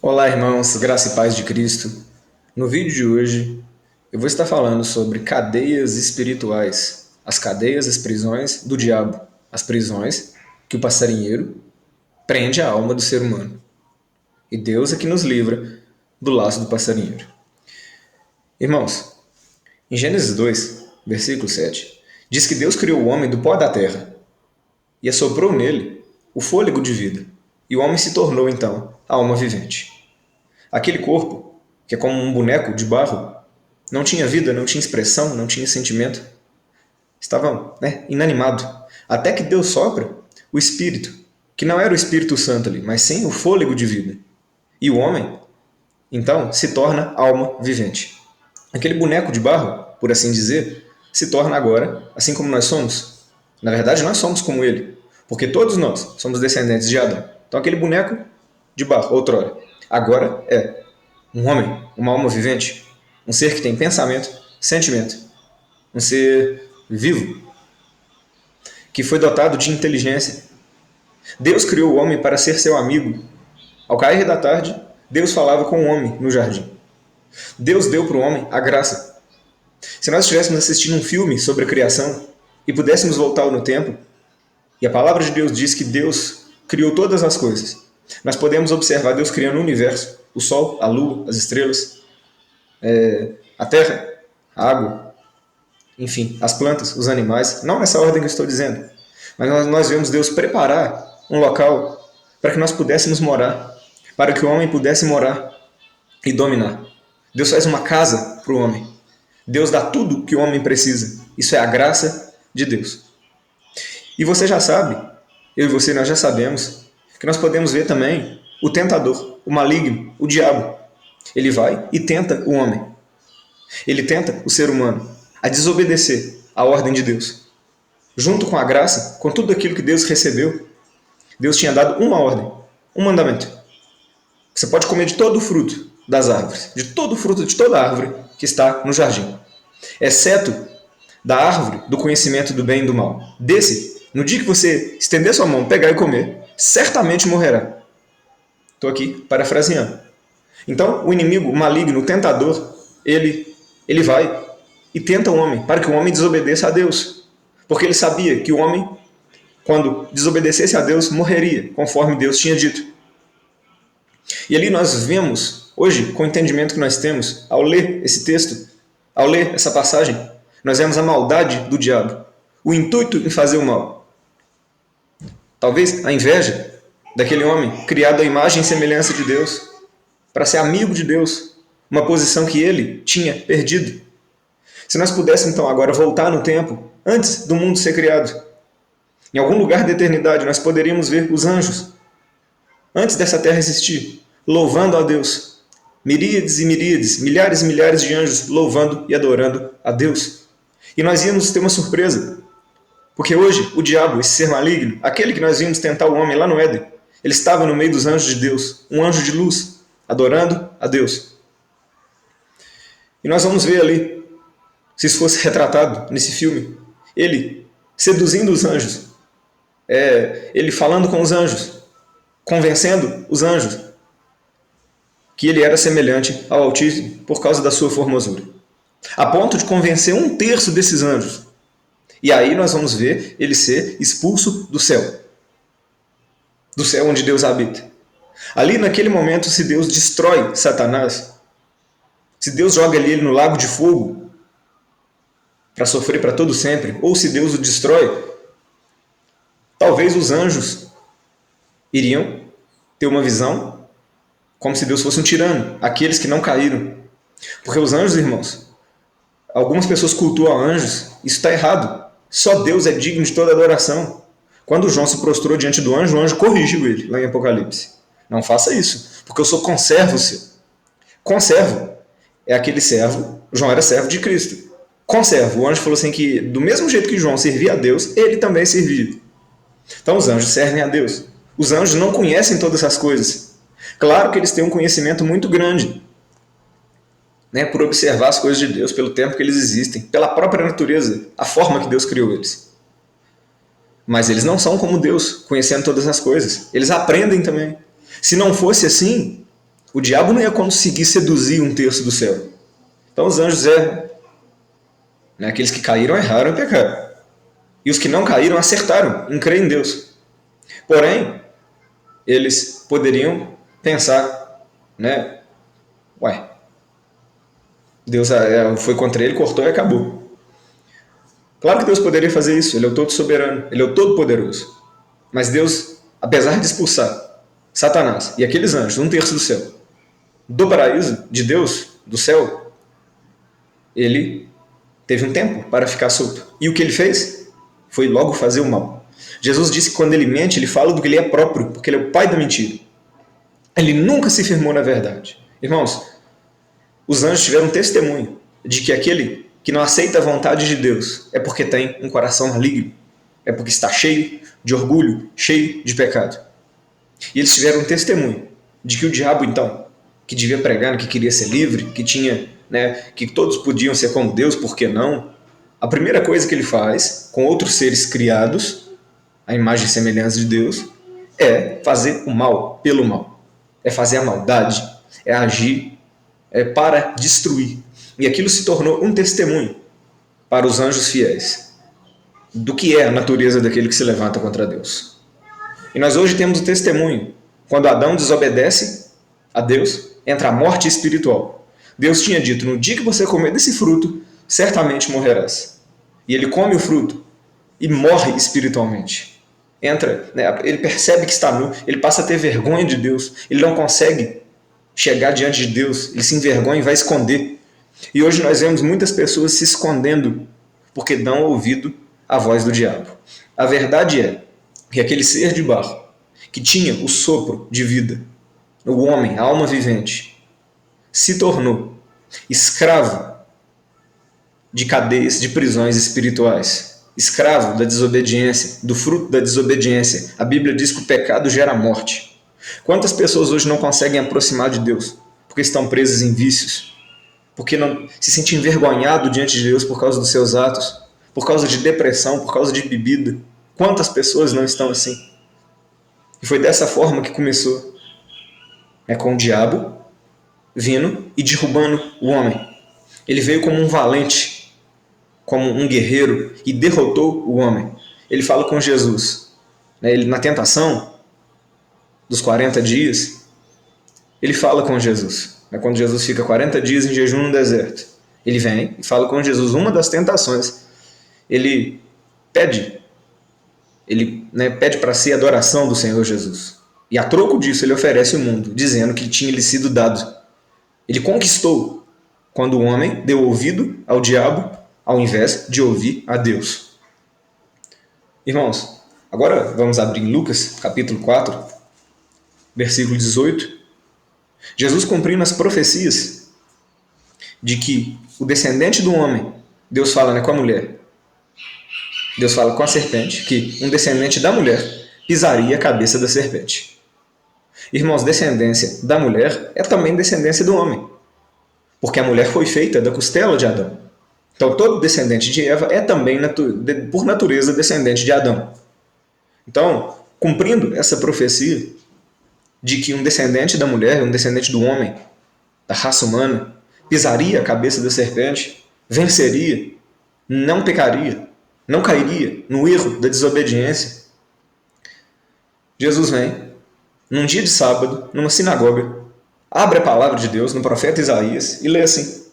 Olá, irmãos, graça e paz de Cristo. No vídeo de hoje, eu vou estar falando sobre cadeias espirituais, as cadeias, as prisões do diabo, as prisões que o passarinheiro prende a alma do ser humano. E Deus é que nos livra do laço do passarinheiro. Irmãos, em Gênesis 2, versículo 7, diz que Deus criou o homem do pó da terra e assoprou nele o fôlego de vida, e o homem se tornou, então, a alma vivente. Aquele corpo, que é como um boneco de barro, não tinha vida, não tinha expressão, não tinha sentimento. Estava inanimado. Até que Deus sopra o Espírito, que não era o Espírito Santo ali, mas sim o fôlego de vida. E o homem, então, se torna alma vivente. Aquele boneco de barro, por assim dizer, se torna agora, assim como nós somos. Na verdade, nós somos como ele, porque todos nós somos descendentes de Adão. Então, aquele boneco de barro, outrora, agora é um homem, uma alma vivente, um ser que tem pensamento, sentimento, um ser vivo, que foi dotado de inteligência. Deus criou o homem para ser seu amigo. Ao cair da tarde, Deus falava com o homem no jardim. Deus deu para o homem a graça. Se nós estivéssemos assistindo um filme sobre a criação e pudéssemos voltar no tempo, e a palavra de Deus diz que Deus criou todas as coisas, nós podemos observar Deus criando o universo, o sol, a lua, as estrelas, a terra, a água, enfim, as plantas, os animais, não nessa ordem que eu estou dizendo, mas nós vemos Deus preparar um local para que nós pudéssemos morar, para que o homem pudesse morar e dominar. Deus faz uma casa para o homem. Deus dá tudo que o homem precisa. Isso é a graça de Deus. E você já sabe, eu e você nós já sabemos, que nós podemos ver também o tentador, o maligno, o diabo. Ele vai e tenta o homem. Ele tenta o ser humano a desobedecer à ordem de Deus. Junto com a graça, com tudo aquilo que Deus recebeu, Deus tinha dado uma ordem, um mandamento. Você pode comer de todo o fruto das árvores, de todo o fruto de toda árvore que está no jardim, exceto da árvore do conhecimento do bem e do mal. Desse, no dia que você estender sua mão, pegar e comer, certamente morrerá. Estou aqui parafraseando. Então, o inimigo, o maligno, o tentador, ele vai e tenta o homem, para que o homem desobedeça a Deus. Porque ele sabia que o homem, quando desobedecesse a Deus, morreria, conforme Deus tinha dito. E ali nós vemos, hoje, com o entendimento que nós temos, ao ler esse texto, ao ler essa passagem, nós vemos a maldade do diabo, o intuito em fazer o mal. Talvez a inveja daquele homem, criado à imagem e semelhança de Deus, para ser amigo de Deus, uma posição que ele tinha perdido. Se nós pudéssemos, então, agora voltar no tempo, antes do mundo ser criado, em algum lugar da eternidade, nós poderíamos ver os anjos, antes dessa terra existir, louvando a Deus. Miríades e miríades, milhares e milhares de anjos louvando e adorando a Deus. E nós íamos ter uma surpresa, porque hoje o diabo, esse ser maligno, aquele que nós vimos tentar o homem lá no Éden, ele estava no meio dos anjos de Deus, um anjo de luz, adorando a Deus. E nós vamos ver ali, se isso fosse retratado nesse filme, ele seduzindo os anjos, ele falando com os anjos, convencendo os anjos que ele era semelhante ao Altíssimo por causa da sua formosura, a ponto de convencer um terço desses anjos. E aí nós vamos ver ele ser expulso do céu onde Deus habita. Ali naquele momento, se Deus destrói Satanás, se Deus joga ele no lago de fogo para sofrer para todo sempre, ou se Deus o destrói, talvez os anjos iriam ter uma visão como se Deus fosse um tirano, aqueles que não caíram. Porque os anjos, irmãos, algumas pessoas cultuam anjos, isso está errado. Só Deus é digno de toda adoração. Quando João se prostrou diante do anjo, o anjo corrigiu ele, lá em Apocalipse. Não faça isso, porque eu sou conservo seu. Conservo é aquele servo, João era servo de Cristo. Conservo, o anjo falou assim que do mesmo jeito que João servia a Deus, ele também servia. Então os anjos servem a Deus. Os anjos não conhecem todas essas coisas. Claro que eles têm um conhecimento muito grande, por observar as coisas de Deus, pelo tempo que eles existem, pela própria natureza, a forma que Deus criou eles. Mas eles não são como Deus, conhecendo todas as coisas. Eles aprendem também. Se não fosse assim, o diabo não ia conseguir seduzir um terço do céu. Então os anjos erram. Né? Aqueles que caíram erraram e pecaram. E os que não caíram acertaram em crer em Deus. Porém, eles poderiam pensar, né? Ué, Deus foi contra ele, cortou e acabou. Claro que Deus poderia fazer isso, ele é o todo soberano, ele é o todo poderoso. Mas Deus, apesar de expulsar Satanás e aqueles anjos, um terço do céu, do paraíso de Deus, do céu, ele teve um tempo para ficar solto. E o que ele fez? Foi logo fazer o mal. Jesus disse que quando ele mente, ele fala do que ele é próprio, porque ele é o pai da mentira. Ele nunca se firmou na verdade. Irmãos, os anjos tiveram testemunho de que aquele que não aceita a vontade de Deus é porque tem um coração maligno, é porque está cheio de orgulho, cheio de pecado. E eles tiveram um testemunho de que o diabo, então, que devia pregar, que queria ser livre, que tinha, né, que todos podiam ser como Deus, por que não? A primeira coisa que ele faz com outros seres criados, a imagem e semelhança de Deus, é fazer o mal pelo mal. É fazer a maldade, é agir para destruir. E aquilo se tornou um testemunho para os anjos fiéis do que é a natureza daquele que se levanta contra Deus. E nós hoje temos o testemunho. Quando Adão desobedece a Deus, entra a morte espiritual. Deus tinha dito, no dia que você comer desse fruto, certamente morrerás. E ele come o fruto e morre espiritualmente. Entra, né, ele percebe que está nu, ele passa a ter vergonha de Deus, ele não consegue chegar diante de Deus, ele se envergonha e vai esconder. E hoje nós vemos muitas pessoas se escondendo porque dão ouvido à voz do diabo. A verdade é que aquele ser de barro que tinha o sopro de vida, o homem, a alma vivente, se tornou escravo de cadeias, de prisões espirituais, escravo da desobediência, do fruto da desobediência. A Bíblia diz que o pecado gera morte. Quantas pessoas hoje não conseguem aproximar de Deus porque estão presas em vícios, porque não se sentem envergonhados diante de Deus por causa dos seus atos, por causa de depressão, por causa de bebida? Quantas pessoas não estão assim? E foi dessa forma que começou, com o diabo vindo e derrubando o homem. Ele veio como um valente, como um guerreiro e derrotou o homem. Ele fala com Jesus, ele na tentação dos 40 dias, ele fala com Jesus. Quando Jesus fica 40 dias em jejum no deserto, ele vem e fala com Jesus. Uma das tentações, ele pede para si a adoração do Senhor Jesus. E a troco disso ele oferece o mundo, dizendo que tinha lhe sido dado. Ele conquistou quando o homem deu ouvido ao diabo ao invés de ouvir a Deus. Irmãos, agora vamos abrir em Lucas, capítulo 4, versículo 18. Jesus cumprindo as profecias de que o descendente do homem, Deus fala com a mulher, Deus fala com a serpente, que um descendente da mulher pisaria a cabeça da serpente. Irmãos, descendência da mulher é também descendência do homem, porque a mulher foi feita da costela de Adão. Então todo descendente de Eva é também, por natureza, descendente de Adão. Então, cumprindo essa profecia de que um descendente da mulher, um descendente do homem, da raça humana, pisaria a cabeça da serpente, venceria, não pecaria, não cairia no erro da desobediência. Jesus vem, num dia de sábado, numa sinagoga, abre a palavra de Deus no profeta Isaías e lê assim: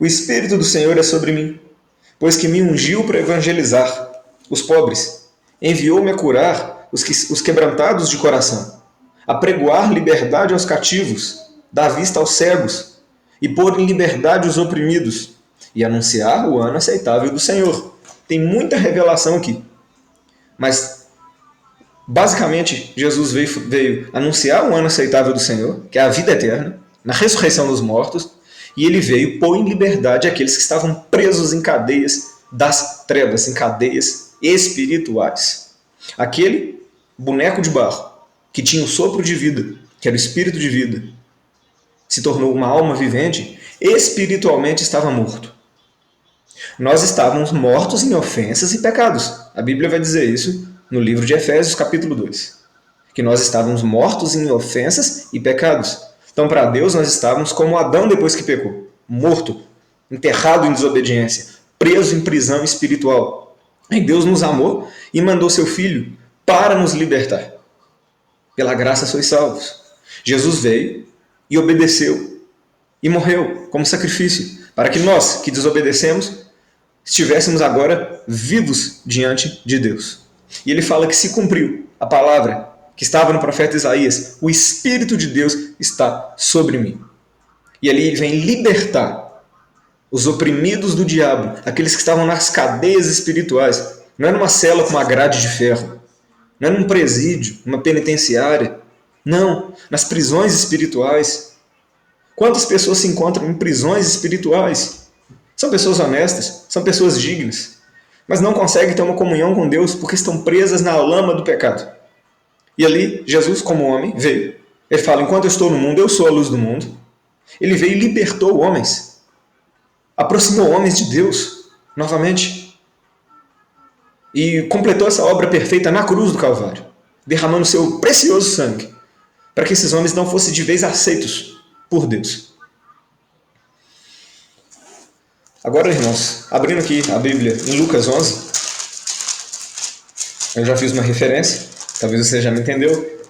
O Espírito do Senhor é sobre mim, pois que me ungiu para evangelizar os pobres, enviou-me a curar os quebrantados de coração, a pregoar liberdade aos cativos, dar vista aos cegos, e pôr em liberdade os oprimidos, e anunciar o ano aceitável do Senhor. Tem muita revelação aqui. Mas, basicamente, Jesus veio anunciar o ano aceitável do Senhor, que é a vida eterna, na ressurreição dos mortos, e ele veio pôr em liberdade aqueles que estavam presos em cadeias das trevas, em cadeias espirituais. Aquele boneco de barro, que tinha o sopro de vida, que era o espírito de vida, se tornou uma alma vivente, espiritualmente estava morto. Nós estávamos mortos em ofensas e pecados. A Bíblia vai dizer isso no livro de Efésios, capítulo 2. Que nós estávamos mortos em ofensas e pecados. Então, para Deus, nós estávamos como Adão depois que pecou, morto, enterrado em desobediência, preso em prisão espiritual. E Deus nos amou e mandou seu Filho para nos libertar. Pela graça sois salvos. Jesus veio e obedeceu e morreu como sacrifício, para que nós, que desobedecemos, estivéssemos agora vivos diante de Deus. E ele fala que se cumpriu a palavra que estava no profeta Isaías: o Espírito de Deus está sobre mim. E ali ele vem libertar os oprimidos do diabo, aqueles que estavam nas cadeias espirituais. Não é numa cela com uma grade de ferro, não é num presídio, numa penitenciária. Não, nas prisões espirituais. Quantas pessoas se encontram em prisões espirituais? São pessoas honestas, são pessoas dignas, mas não conseguem ter uma comunhão com Deus porque estão presas na lama do pecado. E ali, Jesus, como homem, veio. Ele fala: enquanto eu estou no mundo, eu sou a luz do mundo. Ele veio e libertou homens. Aproximou homens de Deus, novamente. E completou essa obra perfeita na cruz do Calvário, derramando seu precioso sangue, para que esses homens não fossem de vez aceitos por Deus. Agora, irmãos, abrindo aqui a Bíblia em Lucas 11, eu já fiz uma referência, talvez você já me entendeu.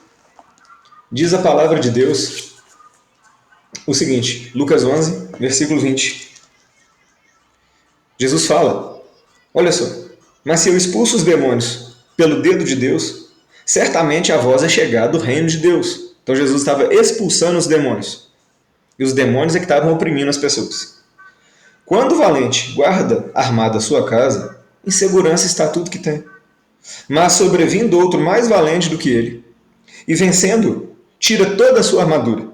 Diz a palavra de Deus o seguinte, Lucas 11, versículo 20. Jesus fala: olha só, mas se eu expulso os demônios pelo dedo de Deus, certamente a vós é chegado o reino de Deus. Então Jesus estava expulsando os demônios. E os demônios é que estavam oprimindo as pessoas. Quando o valente guarda armada a sua casa, em segurança está tudo que tem. Mas sobrevindo outro mais valente do que ele, e vencendo, tira toda a sua armadura,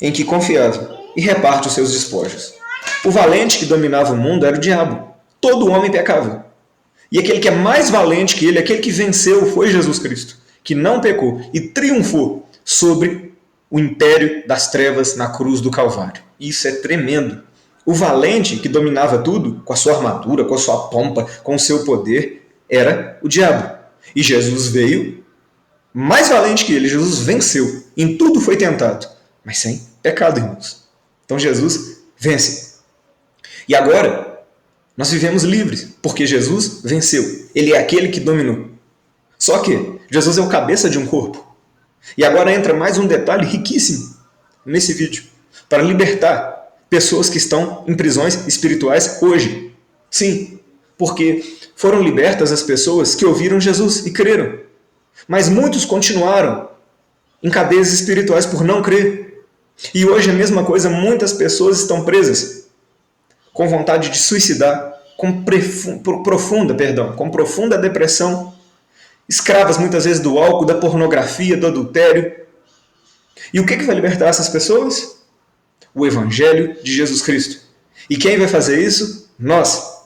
em que confiava, e reparte os seus despojos. O valente que dominava o mundo era o diabo. Todo homem pecava. E aquele que é mais valente que ele, aquele que venceu, foi Jesus Cristo, que não pecou e triunfou sobre o império das trevas na cruz do Calvário. Isso é tremendo. O valente que dominava tudo, com a sua armadura, com a sua pompa, com o seu poder, era o diabo. E Jesus veio, mais valente que ele. Jesus venceu. Em tudo foi tentado, mas sem pecado, irmãos. Então Jesus vence. E agora, nós vivemos livres, porque Jesus venceu. Ele é aquele que dominou. Só que Jesus é o cabeça de um corpo. E agora entra mais um detalhe riquíssimo nesse vídeo, para libertar pessoas que estão em prisões espirituais hoje. Sim, porque foram libertas as pessoas que ouviram Jesus e creram. Mas muitos continuaram em cadeias espirituais por não crer. E hoje é a mesma coisa, muitas pessoas estão presas, com vontade de suicidar, com profunda depressão, escravas muitas vezes do álcool, da pornografia, do adultério. E o que vai libertar essas pessoas? O Evangelho de Jesus Cristo. E quem vai fazer isso? Nós.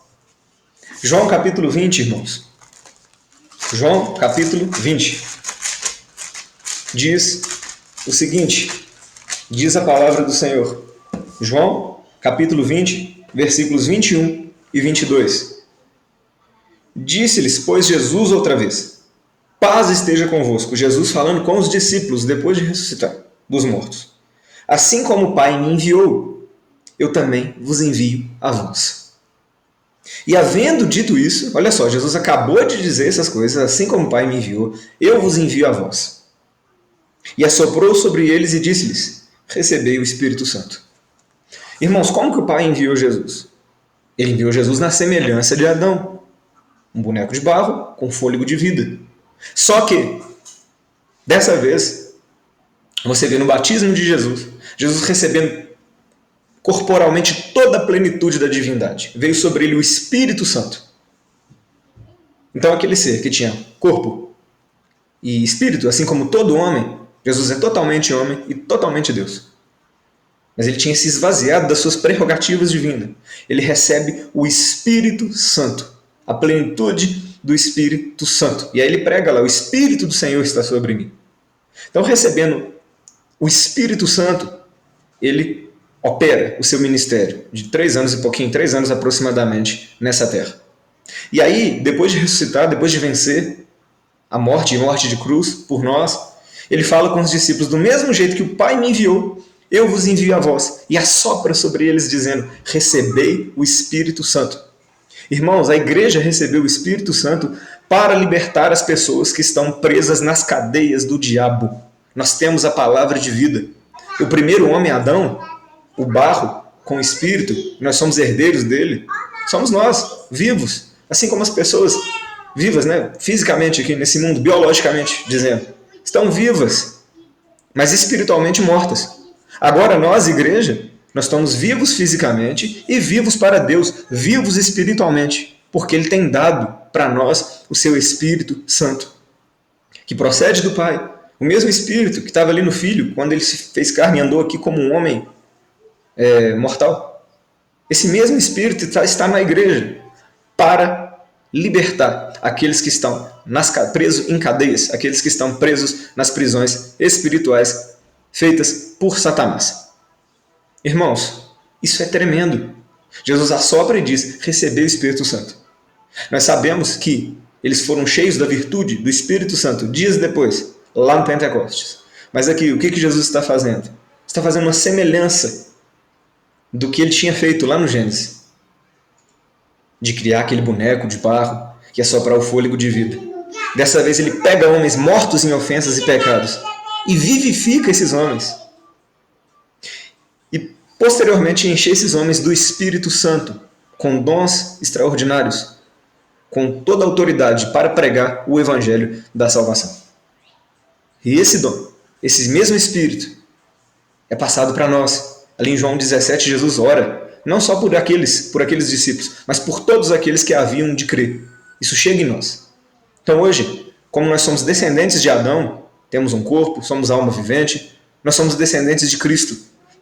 João capítulo 20, irmãos. João capítulo 20. Diz o seguinte, diz a palavra do Senhor. João capítulo 20, versículos 21 e 22. Disse-lhes, pois, Jesus outra vez: paz esteja convosco. Jesus falando com os discípulos depois de ressuscitar dos mortos. Assim como o Pai me enviou, eu também vos envio a vós. E havendo dito isso, olha só, Jesus acabou de dizer essas coisas: assim como o Pai me enviou, eu vos envio a vós. E assoprou sobre eles e disse-lhes: recebei o Espírito Santo. Irmãos, como que o Pai enviou Jesus? Ele enviou Jesus na semelhança de Adão, um boneco de barro com fôlego de vida. Só que, dessa vez, você vê no batismo de Jesus, Jesus recebendo corporalmente toda a plenitude da divindade. Veio sobre ele o Espírito Santo. Então aquele ser que tinha corpo e espírito, assim como todo homem, Jesus é totalmente homem e totalmente Deus. Mas ele tinha se esvaziado das suas prerrogativas divinas. Ele recebe o Espírito Santo, a plenitude do Espírito Santo. E aí ele prega lá: o Espírito do Senhor está sobre mim. Então, recebendo o Espírito Santo, ele opera o seu ministério de 3 anos e pouquinho, 3 anos aproximadamente, nessa terra. E aí, depois de ressuscitar, depois de vencer a morte e morte de cruz por nós, Ele fala com os discípulos: do mesmo jeito que o Pai me enviou, eu vos envio a vós. E assopra sobre eles, dizendo: recebei o Espírito Santo. Irmãos, a igreja recebeu o Espírito Santo para libertar as pessoas que estão presas nas cadeias do diabo. Nós temos a palavra de vida. O primeiro homem, Adão, o barro com o Espírito, nós somos herdeiros dele, somos nós, vivos. Assim como as pessoas vivas, né, fisicamente aqui nesse mundo, biologicamente dizendo, estão vivas, mas espiritualmente mortas. Agora nós, igreja, nós estamos vivos fisicamente e vivos para Deus, vivos espiritualmente, porque Ele tem dado para nós o seu Espírito Santo, que procede do Pai. O mesmo Espírito que estava ali no Filho, quando Ele se fez carne e andou aqui como um homem mortal. Esse mesmo Espírito está na igreja para libertar aqueles que estão presos em cadeias, aqueles que estão presos nas prisões espirituais feitas por Satanás. Irmãos, isso é tremendo. Jesus assopra e diz: recebei o Espírito Santo. Nós sabemos que eles foram cheios da virtude do Espírito Santo dias depois, lá no Pentecostes. Mas aqui, o que Jesus está fazendo? Está fazendo uma semelhança do que ele tinha feito lá no Gênesis, de criar aquele boneco de barro que ia soprar o fôlego de vida. Dessa vez ele pega homens mortos em ofensas e pecados e vivifica esses homens. E posteriormente enche esses homens do Espírito Santo, com dons extraordinários, com toda a autoridade para pregar o Evangelho da salvação. E esse dom, esse mesmo Espírito, é passado para nós. Ali em João 17, Jesus ora, não só por aqueles discípulos, mas por todos aqueles que haviam de crer. Isso chega em nós. Então hoje, como nós somos descendentes de Adão, temos um corpo, somos alma vivente, nós somos descendentes de Cristo,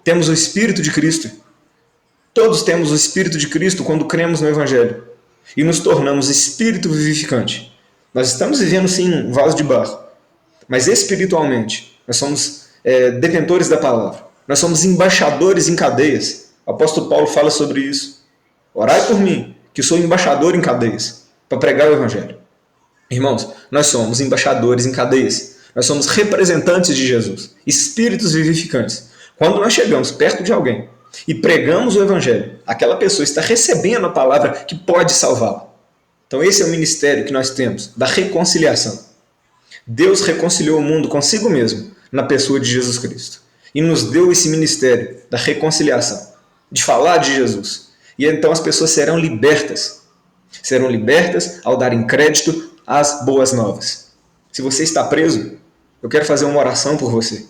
temos o Espírito de Cristo. Todos temos o Espírito de Cristo quando cremos no Evangelho e nos tornamos Espírito vivificante. Nós estamos vivendo sim um vaso de barro, mas espiritualmente nós somos detentores da palavra. Nós somos embaixadores em cadeias. O apóstolo Paulo fala sobre isso. Orai por mim, que sou embaixador em cadeias, para pregar o Evangelho. Irmãos, nós somos embaixadores em cadeias. Nós somos representantes de Jesus, espíritos vivificantes. Quando nós chegamos perto de alguém e pregamos o Evangelho, aquela pessoa está recebendo a palavra que pode salvá-la. Então esse é o ministério que nós temos, da reconciliação. Deus reconciliou o mundo consigo mesmo, na pessoa de Jesus Cristo. E nos deu esse ministério da reconciliação, de falar de Jesus. E então as pessoas serão libertas. Serão libertas ao darem crédito às boas novas. Se você está preso, eu quero fazer uma oração por você.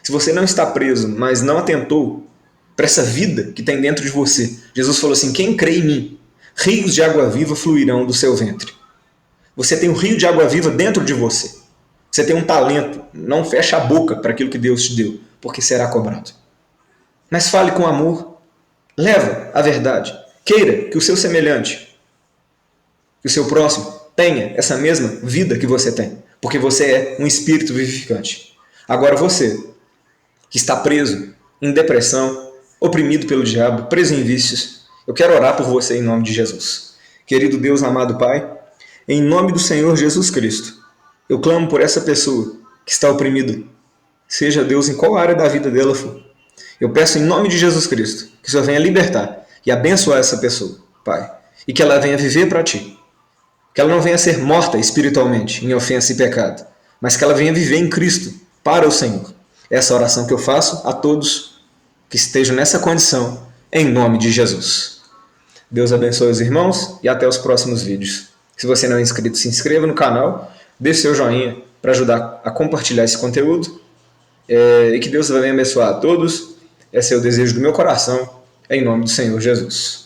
Se você não está preso, mas não atentou para essa vida que tem dentro de você, Jesus falou assim: quem crê em mim, rios de água viva fluirão do seu ventre. Você tem um rio de água viva dentro de você. Você tem um talento. Não feche a boca para aquilo que Deus te deu, porque será cobrado. Mas fale com amor. Leva a verdade. Queira que o seu semelhante, que o seu próximo, tenha essa mesma vida que você tem, porque você é um espírito vivificante. Agora você, que está preso em depressão, oprimido pelo diabo, preso em vícios, eu quero orar por você em nome de Jesus. Querido Deus, amado Pai, em nome do Senhor Jesus Cristo, eu clamo por essa pessoa que está oprimida, seja Deus em qual área da vida dela for. Eu peço em nome de Jesus Cristo que o Senhor venha libertar e abençoar essa pessoa, Pai, e que ela venha viver para Ti. Que ela não venha ser morta espiritualmente em ofensa e pecado, mas que ela venha viver em Cristo para o Senhor. Essa é a oração que eu faço a todos que estejam nessa condição, em nome de Jesus. Deus abençoe os irmãos e até os próximos vídeos. Se você não é inscrito, se inscreva no canal, deixe seu joinha para ajudar a compartilhar esse conteúdo e que Deus venha abençoar a todos. Esse é o desejo do meu coração, em nome do Senhor Jesus.